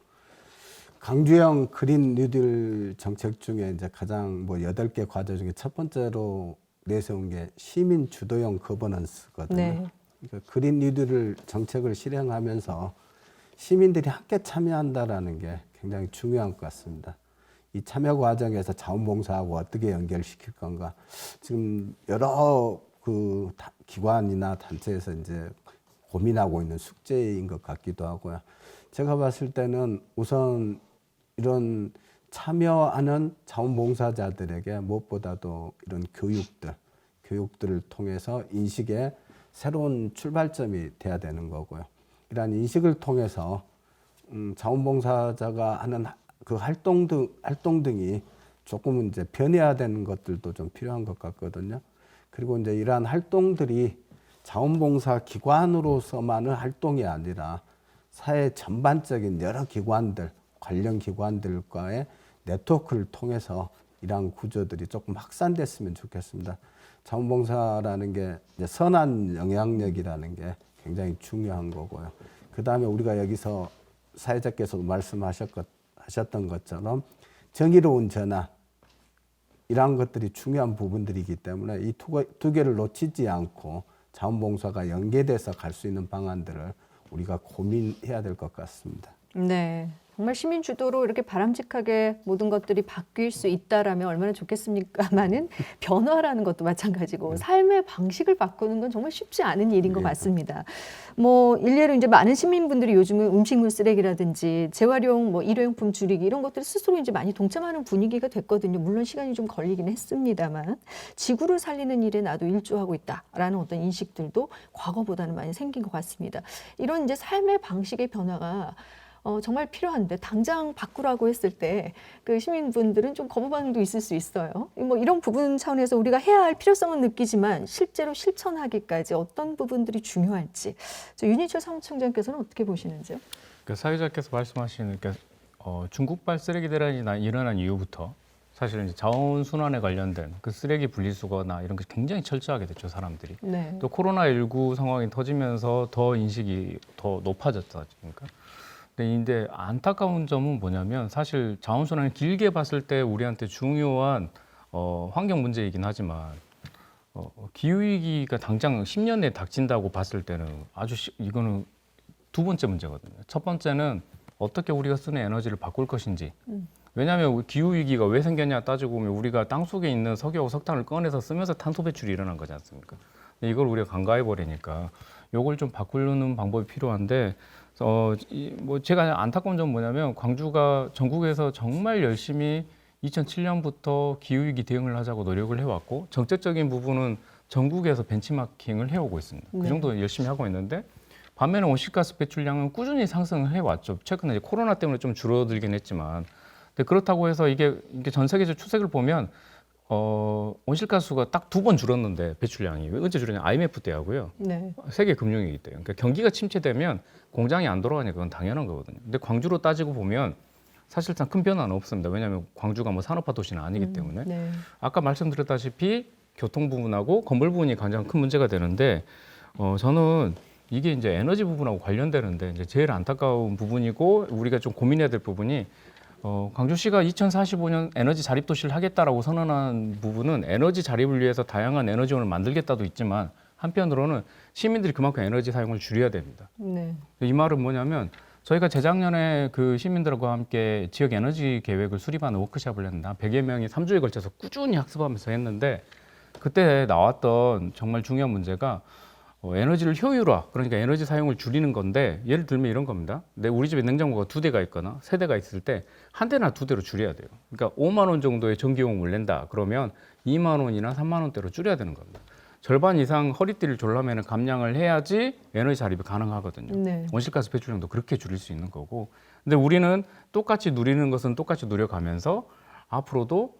강주형 그린 뉴딜 정책 중에 이제 가장 뭐 8개 과제 중에 첫 번째로 내세운 게 시민 주도형 거버넌스거든요. 네. 그러니까 그린 뉴딜을 정책을 실행하면서 시민들이 함께 참여한다라는 게 굉장히 중요한 것 같습니다. 이 참여 과정에서 자원봉사하고 어떻게 연결시킬 건가. 지금 여러 그 기관이나 단체에서 이제 고민하고 있는 숙제인 것 같기도 하고요. 제가 봤을 때는 우선 이런 참여하는 자원봉사자들에게 무엇보다도 이런 교육들을 통해서 인식의 새로운 출발점이 돼야 되는 거고요. 이러한 인식을 통해서 자원봉사자가 하는 그 활동 등이 조금은 이제 변해야 되는 것들도 좀 필요한 것 같거든요. 그리고 이제 이러한 활동들이 자원봉사 기관으로서만의 활동이 아니라 사회 전반적인 여러 기관들, 관련 기관들과의 네트워크를 통해서 이러한 구조들이 조금 확산됐으면 좋겠습니다. 자원봉사라는 게 이제 선한 영향력이라는 게 굉장히 중요한 거고요. 그 다음에 우리가 여기서 사회자께서도 말씀하셨던 것처럼 정의로운 전환, 이러한 것들이 중요한 부분들이기 때문에 이 두 개를 놓치지 않고 자원봉사가 연계돼서 갈 수 있는 방안들을 우리가 고민해야 될 것 같습니다. 네. 정말 시민 주도로 이렇게 바람직하게 모든 것들이 바뀔 수 있다라면 얼마나 좋겠습니까만은 변화라는 것도 마찬가지고 삶의 방식을 바꾸는 건 정말 쉽지 않은 일인 것 같습니다. 뭐 일례로 이제 많은 시민분들이 요즘은 음식물 쓰레기라든지 재활용 뭐 일회용품 줄이기 이런 것들을 스스로 이제 많이 동참하는 분위기가 됐거든요. 물론 시간이 좀 걸리긴 했습니다만 지구를 살리는 일에 나도 일조하고 있다라는 어떤 인식들도 과거보다는 많이 생긴 것 같습니다. 이런 이제 삶의 방식의 변화가 정말 필요한데 당장 바꾸라고 했을 때 그 시민분들은 좀 거부 반응도 있을 수 있어요. 뭐 이런 부분 차원에서 우리가 해야 할 필요성은 느끼지만 실제로 실천하기까지 어떤 부분들이 중요할지 윤희철 사무총장께서는 어떻게 보시는지요? 그 사회자께서 말씀하시는 중국발 쓰레기 대란이 일어난 이후부터 사실 이제 자원순환에 관련된 그 쓰레기 분리수거나 이런 게 굉장히 철저하게 됐죠, 사람들이. 네. 또 코로나19 상황이 터지면서 더 인식이 더 높아졌지 않습니까? 근데 안타까운 점은 뭐냐면 사실 자원순환을 길게 봤을 때 우리한테 중요한 환경 문제이긴 하지만 기후위기가 당장 10년 내에 닥친다고 봤을 때는 이거는 두 번째 문제거든요. 첫 번째는 어떻게 우리가 쓰는 에너지를 바꿀 것인지. 왜냐하면 기후위기가 왜 생겼냐 따지고 보면 우리가 땅속에 있는 석유하고 석탄을 꺼내서 쓰면서 탄소 배출이 일어난 거지 않습니까? 근데 이걸 우리가 간과해버리니까 이걸 좀 바꾸는 방법이 필요한데 뭐 제가 안타까운 점은 뭐냐면 광주가 전국에서 정말 열심히 2007년부터 기후위기 대응을 하자고 노력을 해왔고 정책적인 부분은 전국에서 벤치마킹을 해오고 있습니다. 그 정도 열심히 하고 있는데 반면에 온실가스 배출량은 꾸준히 상승을 해왔죠. 최근에 이제 코로나 때문에 좀 줄어들긴 했지만 근데 그렇다고 해서 이게 전 세계적 추세를 보면 온실가스가 딱 2번 줄었는데 배출량이 왜 언제 줄었냐? IMF 때 하고요. 네. 세계 금융위기 때. 그러니까 경기가 침체되면 공장이 안 돌아가니까 그건 당연한 거거든요. 근데 광주로 따지고 보면 사실상 큰 변화는 없습니다. 왜냐하면 광주가 뭐 산업화 도시는 아니기 때문에. 네. 아까 말씀드렸다시피 교통 부분하고 건물 부분이 가장 큰 문제가 되는데 저는 이게 이제 에너지 부분하고 관련되는데 이제 제일 안타까운 부분이고 우리가 좀 고민해야 될 부분이 광주시가 2045년 에너지 자립 도시를 하겠다라고 선언한 부분은 에너지 자립을 위해서 다양한 에너지원을 만들겠다도 있지만 한편으로는 시민들이 그만큼 에너지 사용을 줄여야 됩니다. 네. 이 말은 뭐냐면 저희가 재작년에 그 시민들과 함께 지역 에너지 계획을 수립하는 워크숍을 했는데 100여 명이 3주에 걸쳐서 꾸준히 학습하면서 했는데 그때 나왔던 정말 중요한 문제가 에너지를 효율화, 그러니까 에너지 사용을 줄이는 건데 예를 들면 이런 겁니다. 우리 집에 냉장고가 2대가 있거나 3대가 있을 때 한 대나 2대로 줄여야 돼요. 그러니까 5만 원 정도의 전기요금을 낸다. 그러면 2만 원이나 3만 원대로 줄여야 되는 겁니다. 절반 이상 허리띠를 졸라매는 감량을 해야지 에너지 자립이 가능하거든요. 네. 온실가스 배출량도 그렇게 줄일 수 있는 거고. 근데 우리는 똑같이 누리는 것은 똑같이 누려가면서 앞으로도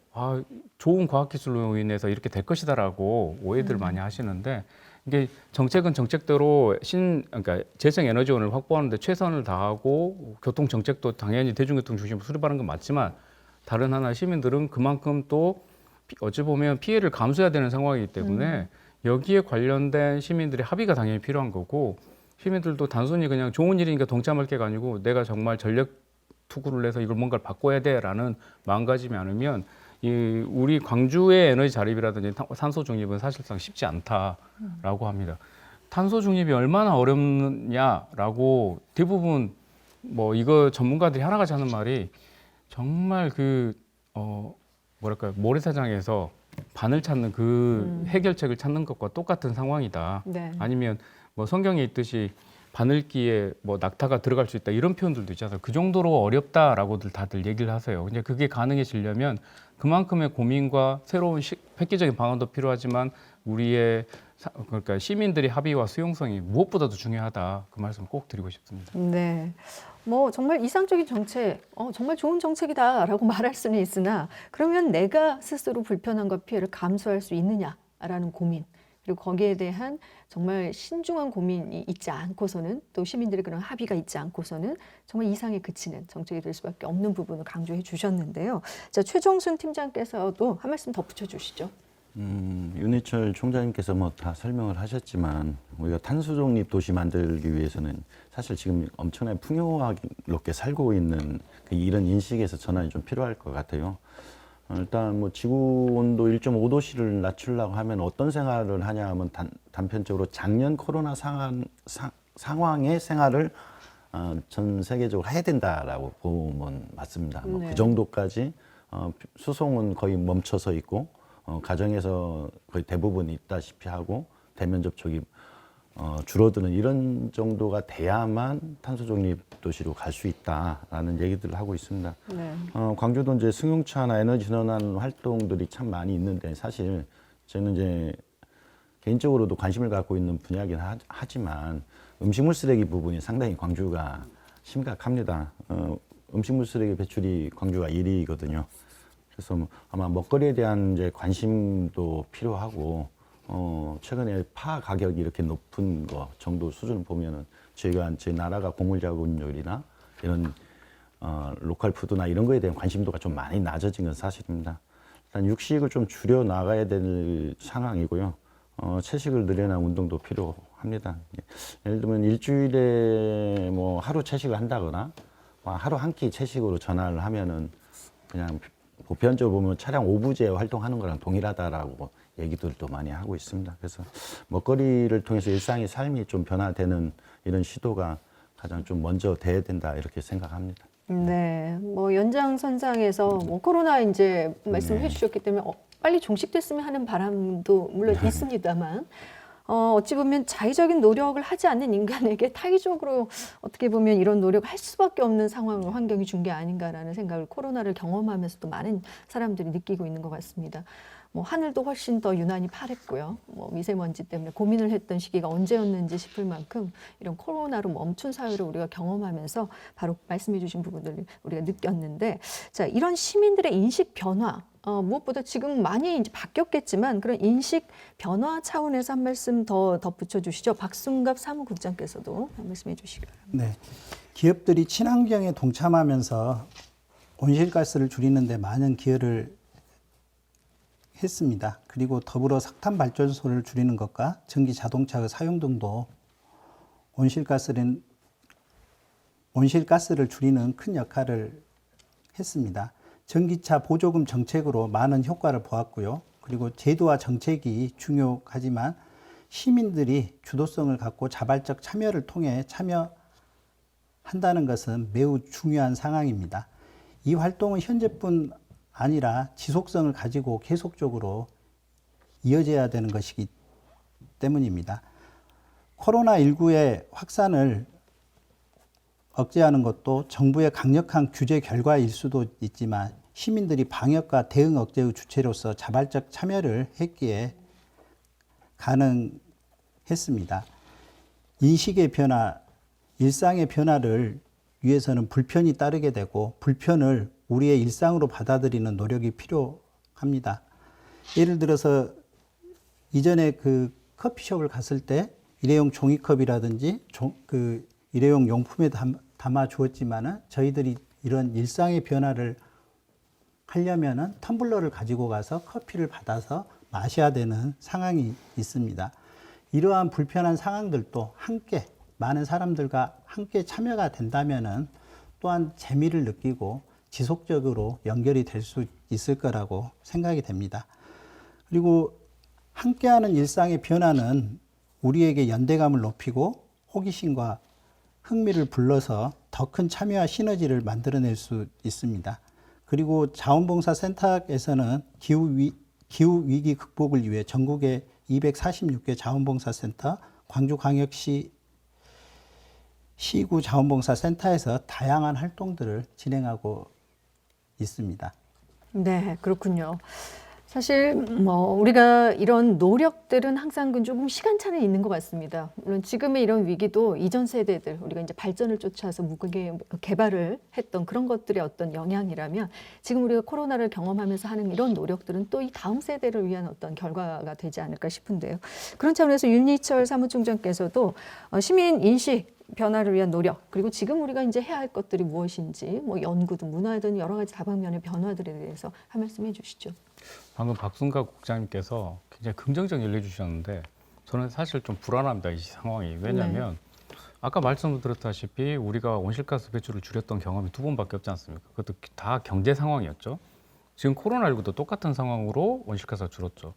좋은 과학기술로 인해서 이렇게 될 것이다라고 오해들 많이 하시는데 이게 정책은 정책대로 그러니까 재생 에너지원을 확보하는데 최선을 다하고 교통 정책도 당연히 대중교통 중심으로 수립하는 건 맞지만 다른 하나 시민들은 그만큼 또 어찌 보면 피해를 감수해야 되는 상황이기 때문에 여기에 관련된 시민들의 합의가 당연히 필요한 거고 시민들도 단순히 그냥 좋은 일이니까 동참할 게가 아니고 내가 정말 전력 투구를 해서 이걸 뭔가를 바꿔야 돼라는 마음가짐이 않으면 우리 광주의 에너지 자립이라든지 탄소 중립은 사실상 쉽지 않다라고 합니다. 탄소 중립이 얼마나 어렵냐라고 대부분 뭐 이거 전문가들이 하나같이 하는 말이 정말 모래사장에서 바늘 찾는 그 해결책을 찾는 것과 똑같은 상황이다. 네. 아니면 뭐 성경에 있듯이 바늘기에 뭐 낙타가 들어갈 수 있다 이런 표현들도 있잖아요. 그 정도로 어렵다라고들 다들 얘기를 하세요. 근데 그게 가능해지려면 그만큼의 고민과 새로운 획기적인 방안도 필요하지만 우리의 그러니까 시민들의 합의와 수용성이 무엇보다도 중요하다. 그 말씀 꼭 드리고 싶습니다. 네. 뭐 정말 이상적인 정책, 정말 좋은 정책이다라고 말할 수는 있으나 그러면 내가 스스로 불편함과 피해를 감수할 수 있느냐라는 고민, 그리고 거기에 대한 정말 신중한 고민이 있지 않고서는 또 시민들의 그런 합의가 있지 않고서는 정말 이상에 그치는 정책이 될 수밖에 없는 부분을 강조해 주셨는데요. 자, 최종순 팀장께서도 한 말씀 덧붙여 주시죠. 윤희철 총장님께서 뭐 다 설명을 하셨지만 우리가 탄소 중립 도시 만들기 위해서는 사실 지금 엄청나게 풍요롭게 살고 있는 이런 인식에서 전환이 좀 필요할 것 같아요. 일단 뭐 지구 온도 1.5도씨를 낮추려고 하면 어떤 생활을 하냐 하면 단편적으로 작년 코로나 상황의 생활을 전 세계적으로 해야 된다라고 보면 맞습니다. 뭐 네. 그 정도까지 수송은 거의 멈춰서 있고 가정에서 거의 대부분 있다시피 하고 대면 접촉이 줄어드는 이런 정도가 돼야만 탄소 중립 도시로 갈 수 있다라는 얘기들을 하고 있습니다. 네. 광주도 이제 승용차나 에너지 전환 활동들이 참 많이 있는데 사실 저는 이제 개인적으로도 관심을 갖고 있는 분야이긴 하지만 음식물 쓰레기 부분이 상당히 광주가 심각합니다. 음식물 쓰레기 배출이 광주가 1위거든요. 그래서 아마 먹거리에 대한 이제 관심도 필요하고 최근에 파 가격이 이렇게 높은 거 정도 수준을 보면은 저희 나라가 곡물 자급률이나 이런 로컬 푸드나 이런 거에 대한 관심도가 좀 많이 낮아진 건 사실입니다. 일단 육식을 좀 줄여 나가야 될 상황이고요. 채식을 늘려나가는 운동도 필요합니다. 예를 들면 일주일에 뭐 하루 채식을 한다거나 하루 한 끼 채식으로 전환을 하면은 그냥 보편적으로 보면 차량 오부제 활동하는 거랑 동일하다라고 얘기들도 많이 하고 있습니다. 그래서 먹거리를 통해서 일상의 삶이 좀 변화되는 이런 시도가 가장 좀 먼저 돼야 된다 이렇게 생각합니다. 네, 뭐 연장선상에서 뭐 코로나 이제 말씀해 주셨기 때문에 빨리 종식됐으면 하는 바람도 물론 있습니다만 어찌 보면 자의적인 노력을 하지 않는 인간에게 타의적으로 어떻게 보면 이런 노력을 할 수밖에 없는 상황을 환경이 준 게 아닌가라는 생각을 코로나를 경험하면서 또 많은 사람들이 느끼고 있는 것 같습니다. 뭐 하늘도 훨씬 더 유난히 파랬고요. 뭐 미세먼지 때문에 고민을 했던 시기가 언제였는지 싶을 만큼 이런 코로나로 멈춘 사회를 우리가 경험하면서 바로 말씀해 주신 부분들을 우리가 느꼈는데, 자, 이런 시민들의 인식 변화, 무엇보다 지금 많이 이제 바뀌었겠지만 그런 인식 변화 차원에서 한 말씀 더 덧붙여 주시죠. 박순갑 사무국장께서도 한 말씀 해주시기 바랍니다. 네. 기업들이 친환경에 동참하면서 온실가스를 줄이는 데 많은 기여를 했습니다. 그리고 더불어 석탄 발전소를 줄이는 것과 전기 자동차의 사용 등도 온실가스를 줄이는 큰 역할을 했습니다. 전기차 보조금 정책으로 많은 효과를 보았고요. 그리고 제도와 정책이 중요하지만 시민들이 주도성을 갖고 자발적 참여를 통해 참여한다는 것은 매우 중요한 상황입니다. 이 활동은 현재뿐 아니라 지속성을 가지고 계속적으로 이어져야 되는 것이기 때문입니다. 코로나19의 확산을 억제하는 것도 정부의 강력한 규제 결과일 수도 있지만 시민들이 방역과 대응 억제의 주체로서 자발적 참여를 했기에 가능했습니다. 인식의 변화, 일상의 변화를 위해서는 불편이 따르게 되고 불편을 우리의 일상으로 받아들이는 노력이 필요합니다. 예를 들어서 이전에 그 커피숍을 갔을 때 일회용 종이컵이라든지 일회용 용품에 담아 주었지만은 저희들이 이런 일상의 변화를 하려면은 텀블러를 가지고 가서 커피를 받아서 마셔야 되는 상황이 있습니다. 이러한 불편한 상황들도 함께 많은 사람들과 함께 참여가 된다면은 또한 재미를 느끼고 지속적으로 연결이 될 수 있을 거라고 생각이 됩니다. 그리고 함께하는 일상의 변화는 우리에게 연대감을 높이고 호기심과 흥미를 불러서 더 큰 참여와 시너지를 만들어낼 수 있습니다. 그리고 자원봉사센터에서는 기후위기 극복을 위해 전국의 246개 자원봉사센터, 광주광역시 시구 자원봉사센터에서 다양한 활동들을 진행하고 있습니다. 네, 그렇군요. 사실 뭐 우리가 이런 노력들은 항상 조금 시간차는 있는 것 같습니다. 물론 지금의 이런 위기도 이전 세대들 우리가 이제 발전을 쫓아서 무극에 개발을 했던 그런 것들의 어떤 영향이라면 지금 우리가 코로나를 경험하면서 하는 이런 노력들은 또 이 다음 세대를 위한 어떤 결과가 되지 않을까 싶은데요. 그런 차원에서 윤희철 사무총장께서도 시민 인식 변화를 위한 노력 그리고 지금 우리가 이제 해야 할 것들이 무엇인지 뭐 연구든 문화든 여러 가지 다방면의 변화들에 대해서 한 말씀 해주시죠. 방금 박순갑 국장님께서 굉장히 긍정적 얘기해 주셨는데 저는 사실 좀 불안합니다. 이 상황이. 왜냐하면 아까 말씀드렸다시피 우리가 온실가스 배출을 줄였던 경험이 2번밖에 없지 않습니까? 그것도 다 경제 상황이었죠. 지금 코로나19도 똑같은 상황으로 온실가스가 줄었죠.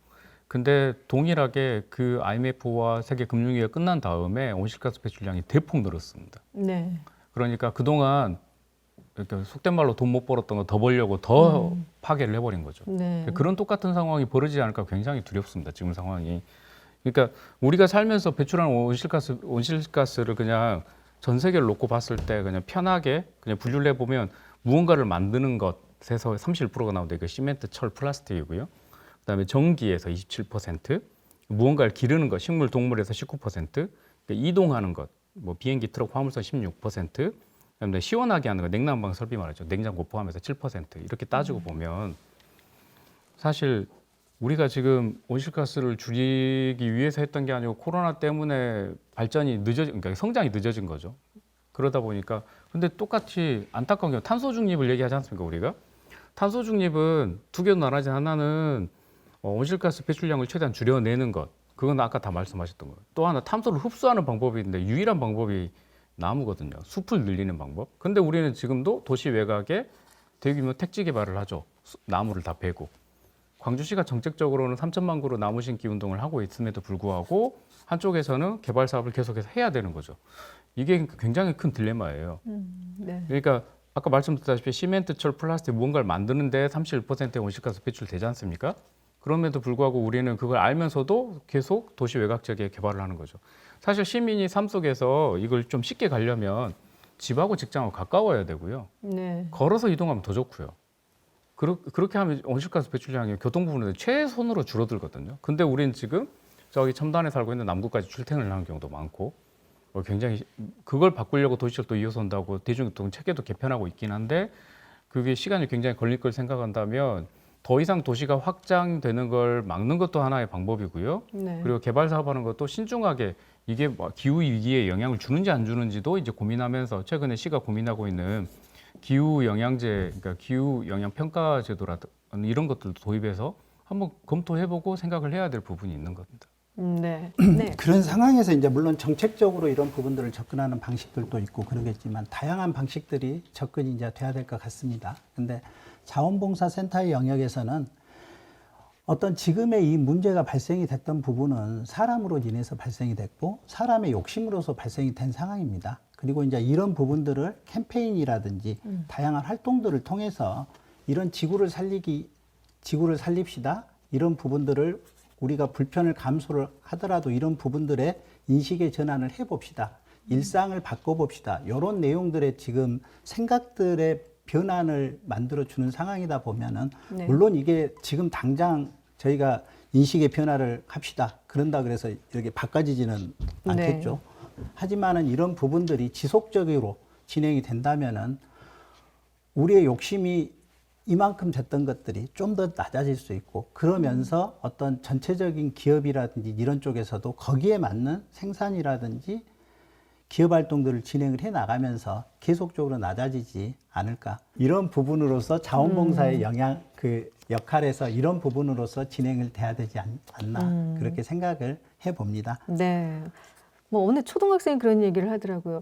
근데 동일하게 그 IMF와 세계 금융위기가 끝난 다음에 온실가스 배출량이 대폭 늘었습니다. 네. 그러니까 그동안 이렇게 속된 말로 돈 못 벌었던 거 더 벌려고 더 파괴를 해버린 거죠. 네. 그런 똑같은 상황이 벌어지지 않을까 굉장히 두렵습니다. 지금 상황이. 그러니까 우리가 살면서 배출하는 온실가스를 그냥 전 세계를 놓고 봤을 때 그냥 편하게 그냥 분류를 해보면 무언가를 만드는 것에서 31%가 나오는데 그 시멘트, 철, 플라스틱이고요. 그다음에 전기에서 27%, 무언가를 기르는 것, 식물, 동물에서 19%, 그러니까 이동하는 것, 뭐 비행기, 트럭, 화물선 16%, 그다음에 시원하게 하는 거, 냉난방 설비 말이죠. 냉장고 포함해서 7% 이렇게 따지고 보면 사실 우리가 지금 온실가스를 줄이기 위해서 했던 게 아니고 코로나 때문에 발전이 그러니까 성장이 늦어진 거죠. 그러다 보니까 근데 똑같이 안타까운 게 탄소 중립을 얘기하지 않습니까 우리가? 탄소 중립은 두 개로 나눠진 하나는 온실가스 배출량을 최대한 줄여내는 것. 그건 아까 다 말씀하셨던 거예요. 또 하나 탄소를 흡수하는 방법이 있는데 유일한 방법이 나무거든요. 숲을 늘리는 방법. 근데 우리는 지금도 도시 외곽에 대규모 택지 개발을 하죠. 나무를 다 베고. 광주시가 정책적으로는 3천만 그루 나무 심기 운동을 하고 있음에도 불구하고 한쪽에서는 개발 사업을 계속해서 해야 되는 거죠. 이게 굉장히 큰 딜레마예요. 네. 그러니까 아까 말씀드렸다시피 시멘트, 철, 플라스틱 무언가를 만드는데 31%의 온실가스 배출되지 않습니까? 그럼에도 불구하고 우리는 그걸 알면서도 계속 도시 외곽 지역에 개발을 하는 거죠. 사실 시민이 삶 속에서 이걸 좀 쉽게 가려면 집하고 직장하고 가까워야 되고요. 네. 걸어서 이동하면 더 좋고요. 그렇게 하면 온실가스 배출량이 교통 부분에서 최소한으로 줄어들거든요. 근데 우리는 지금 저기 첨단에 살고 있는 남구까지 출퇴근을 하는 경우도 많고 굉장히 그걸 바꾸려고 도시철도 2호선 한다고 대중교통 체계도 개편하고 있긴 한데 그게 시간이 굉장히 걸릴 걸 생각한다면 더 이상 도시가 확장되는 걸 막는 것도 하나의 방법이고요. 네. 그리고 개발 사업하는 것도 신중하게 이게 뭐 기후 위기에 영향을 주는지 안 주는지도 이제 고민하면서 최근에 시가 고민하고 있는 기후 영향제, 그러니까 기후 영향 평가 제도라든 이런 것들도 도입해서 한번 검토해보고 생각을 해야 될 부분이 있는 겁니다. 네. 네. 그런 상황에서 이제 물론 정책적으로 이런 부분들을 접근하는 방식들도 있고 그러겠지만 다양한 방식들이 접근이 이제 돼야 될 것 같습니다. 근데 자원봉사센터의 영역에서는 어떤 지금의 이 문제가 발생이 됐던 부분은 사람으로 인해서 발생이 됐고 사람의 욕심으로서 발생이 된 상황입니다. 그리고 이제 이런 부분들을 캠페인이라든지 다양한 활동들을 통해서 이런 지구를 살립시다. 이런 부분들을 우리가 불편을 감수를 하더라도 이런 부분들의 인식의 전환을 해봅시다. 일상을 바꿔봅시다. 이런 내용들의 지금 생각들의 변환을 만들어주는 상황이다 보면은 네. 물론 이게 지금 당장 저희가 인식의 변화를 합시다. 그런다 그래서 이렇게 바꿔지지는 않겠죠. 하지만은 이런 부분들이 지속적으로 진행이 된다면은 우리의 욕심이 이만큼 됐던 것들이 좀 더 낮아질 수 있고 그러면서 어떤 전체적인 기업이라든지 이런 쪽에서도 거기에 맞는 생산이라든지 기업 활동들을 진행을 해 나가면서 계속적으로 낮아지지 않을까. 이런 부분으로서 자원봉사의 그 역할에서 이런 부분으로서 진행을 돼야 되지 않나. 그렇게 생각을 해 봅니다. 네. 뭐 어느 초등학생이 그런 얘기를 하더라고요.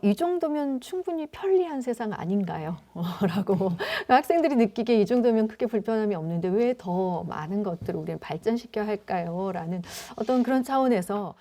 이 정도면 충분히 편리한 세상 아닌가요? 라고 학생들이 느끼기에 이 정도면 크게 불편함이 없는데 왜 더 많은 것들을 우리는 발전시켜야 할까요? 라는 어떤 그런 차원에서